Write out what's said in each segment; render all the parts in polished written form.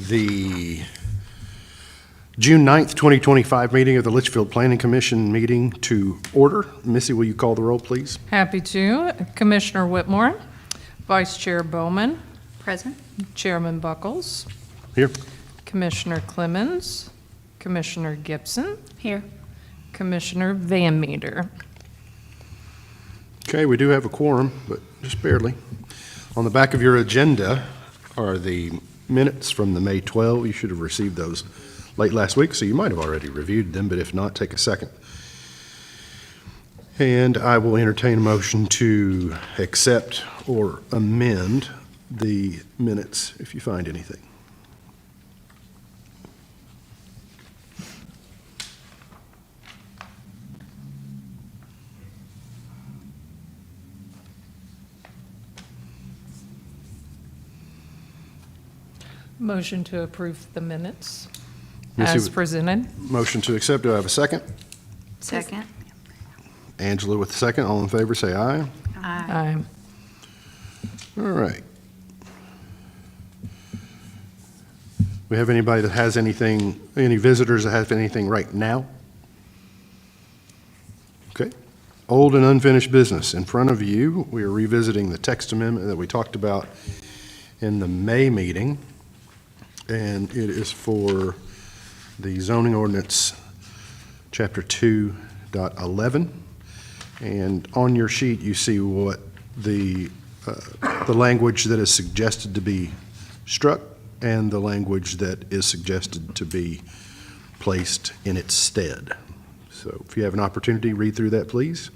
the June 9th, 2025 meeting of the Leitchfield Planning Commission meeting to order. Missy, will you call the roll, please? Happy to. Commissioner Whitmore, Vice Chair Bowman, Present. Chairman Buckles, Here. Commissioner Clemens, Commissioner Gibson, Here. Commissioner Van Meter. Okay, we do have a quorum, but just barely. On the back of your agenda are the minutes from the May 12. You should have received those late last week, so you might have already reviewed them, but if not, take a second. And I will entertain a motion to accept or amend the minutes if you find anything. Motion to approve the minutes Missy, as presented. motion to accept. Do I have a second? Second. Angela with the second. All in favor, say aye. Aye. All right. We have anybody that has anything, any visitors that have anything right now? Okay. Old and unfinished business. In front of you, we are revisiting the text amendment that we talked about in the May meeting. And it is for the zoning ordinance, chapter 2.11. And on your sheet, you see what the language that is suggested to be struck and the language that is suggested to be placed in its stead. So if you have an opportunity, read through that, please.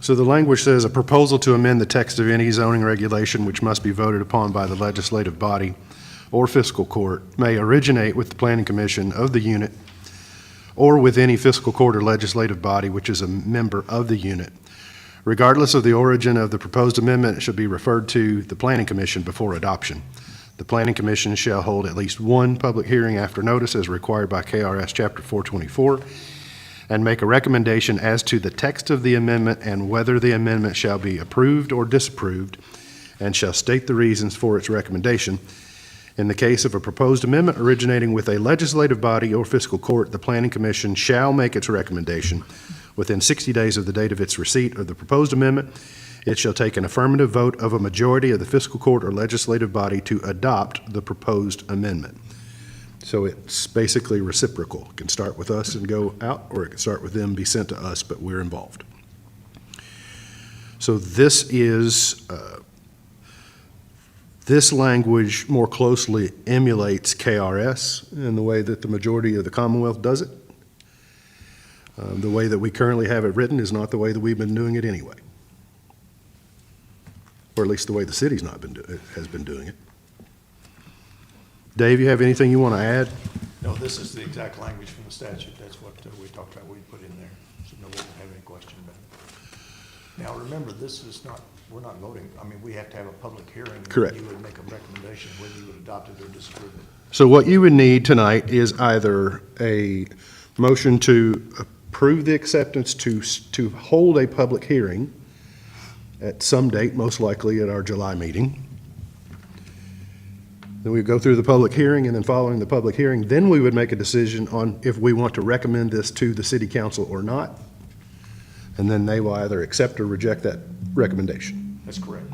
So the language says, a proposal to amend the text of any zoning regulation which must be voted upon by the legislative body or fiscal court may originate with the planning commission of the unit or with any fiscal court or legislative body which is a member of the unit. Regardless of the origin of the proposed amendment, it should be referred to the planning commission before adoption. The planning commission shall hold at least one public hearing after notice as required by KRS chapter 424 and make a recommendation as to the text of the amendment and whether the amendment shall be approved or disapproved, and shall state the reasons for its recommendation. In the case of a proposed amendment originating with a legislative body or fiscal court, the Planning Commission shall make its recommendation within 60 days of the date of its receipt of the proposed amendment. It shall take an affirmative vote of a majority of the fiscal court or legislative body to adopt the proposed amendment. So it's basically reciprocal. It can start with us and go out, or it can start with them, be sent to us, but we're involved. So this is, this language more closely emulates KRS in the way that the majority of the Commonwealth does it. The way that we currently have it written is not the way that we've been doing it anyway. Or at least the way the city's has been doing it. Dave, you have anything you want to add? No, this is the exact language from the statute. That's what we talked about, we put in there, so no one will have any question about it. Now, remember, this is not, we're not voting. I mean, we have to have a public hearing. Correct. You would make a recommendation whether you would adopt it or disapprove it. So what you would need tonight is either a motion to approve the acceptance to hold a public hearing at some date, most likely at our July meeting. Then we go through the public hearing, and then following the public hearing, then we would make a decision on if we want to recommend this to the city council or not. And then they will either accept or reject that recommendation. That's correct.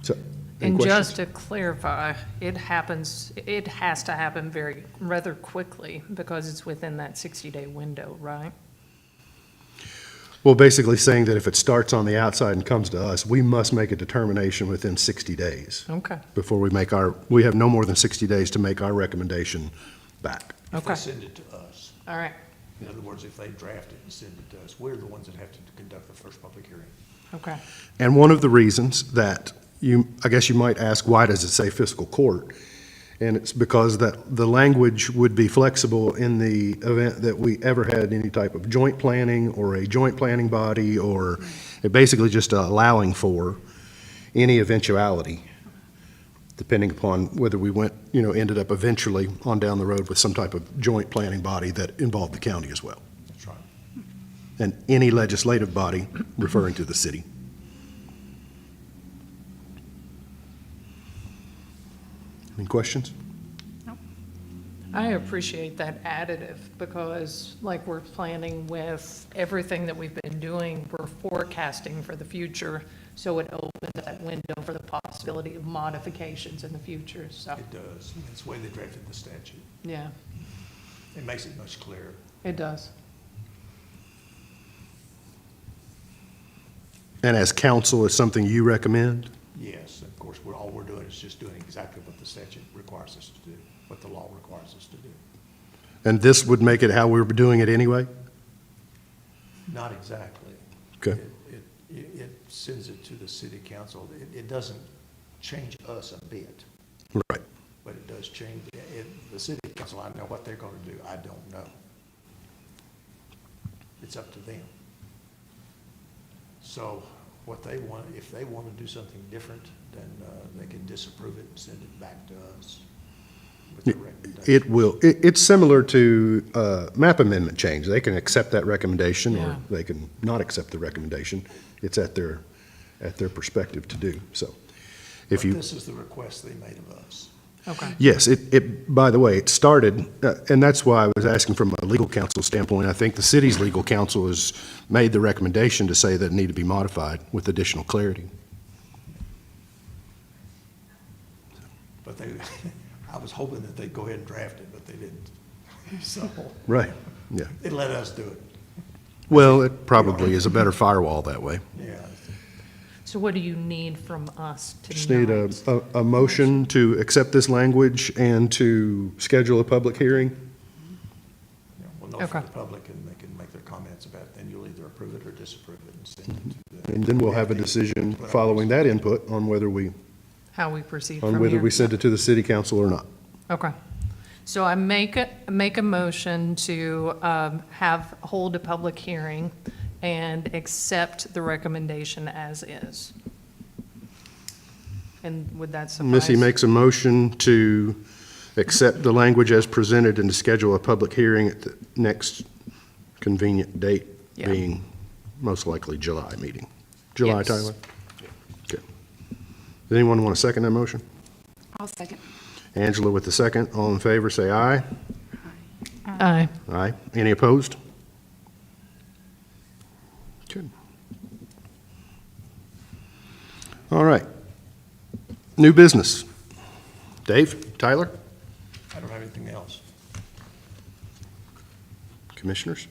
So, any And questions? just to clarify, it has to happen rather quickly because it's within that 60-day window, right? Well, basically saying that if it starts on the outside and comes to us, we must make a determination within 60 days. Okay. Before we have no more than 60 days to make our recommendation back. If they Okay. send it to us. All right. In other words, if they draft it and send it to us, we're the ones that have to conduct the first public hearing. Okay. And one of the reasons that I guess you might ask, why does it say fiscal court? And it's because that the language would be flexible in the event that we ever had any type of joint planning or a joint planning body, or it basically just allowing for any eventuality, depending upon whether we went, ended up eventually on down the road with some type of joint planning body that involved the county as well. That's right. And any legislative body referring to the city. Any questions? I appreciate that additive because like we're planning with everything that we've been doing, we're forecasting for the future. So it opens that window for the possibility of modifications in the future, so, It does. It's the way they drafted the statute. yeah, It makes it much clearer. it does. And as counsel, is something you recommend? Yes, of course, all we're doing is just doing exactly what the statute requires us to do, what the law requires us to do. And this would make it how we were doing it anyway? Not exactly. Okay. It sends it to the city council. It doesn't change us a bit, Right. but it does change, the city council, I know what they're gonna do, I don't know. It's up to them. So what they want, if they want to do something different, then they can disapprove it and send it back to us with the recommendation. It will, it's similar to map amendment change. They can accept that recommendation, or Yeah. they can not accept the recommendation. It's at their perspective to do, so. If But you, this is the request they made of us. Okay. yes, by the way, it started, and that's why I was asking from a legal counsel standpoint. I think the city's legal counsel has made the recommendation to say that it need to be modified with additional clarity. But they, I was hoping that they'd go ahead and draft it, but they didn't. So Right, yeah. they let us do it. Well, it probably is a better firewall that way. Yeah. So what do you need from us tonight? Just need a motion to accept this language and to schedule a public hearing. Yeah, we'll know for Okay. the public, and they can make their comments about it. Then you'll either approve it or disapprove it and send it to the. And then we'll have a decision following that input on whether we, How we proceed on from whether here? we send it to the city council or not. Okay. So I make a motion to hold a public hearing and accept the recommendation as is. And would that suffice? Missy makes a motion to accept the language as presented and to schedule a public hearing at the next convenient date, Yeah. being most likely July meeting. July, Yes. Tyler? Okay. Does anyone want to second that motion? I'll second. Angela with the second. All in favor, say aye. Aye. Aye. Any opposed? Good. All right. New business. Dave, Tyler, I don't have anything else. commissioners?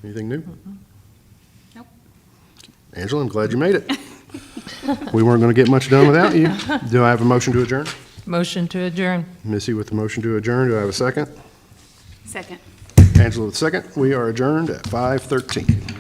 Anything new? Nope. Angela, I'm glad you made it. We weren't going to get much done without you. Do I have a motion to adjourn? Motion to adjourn. Missy with the motion to adjourn. Do I have a second? Second. Angela with the second. We are adjourned at 5:13.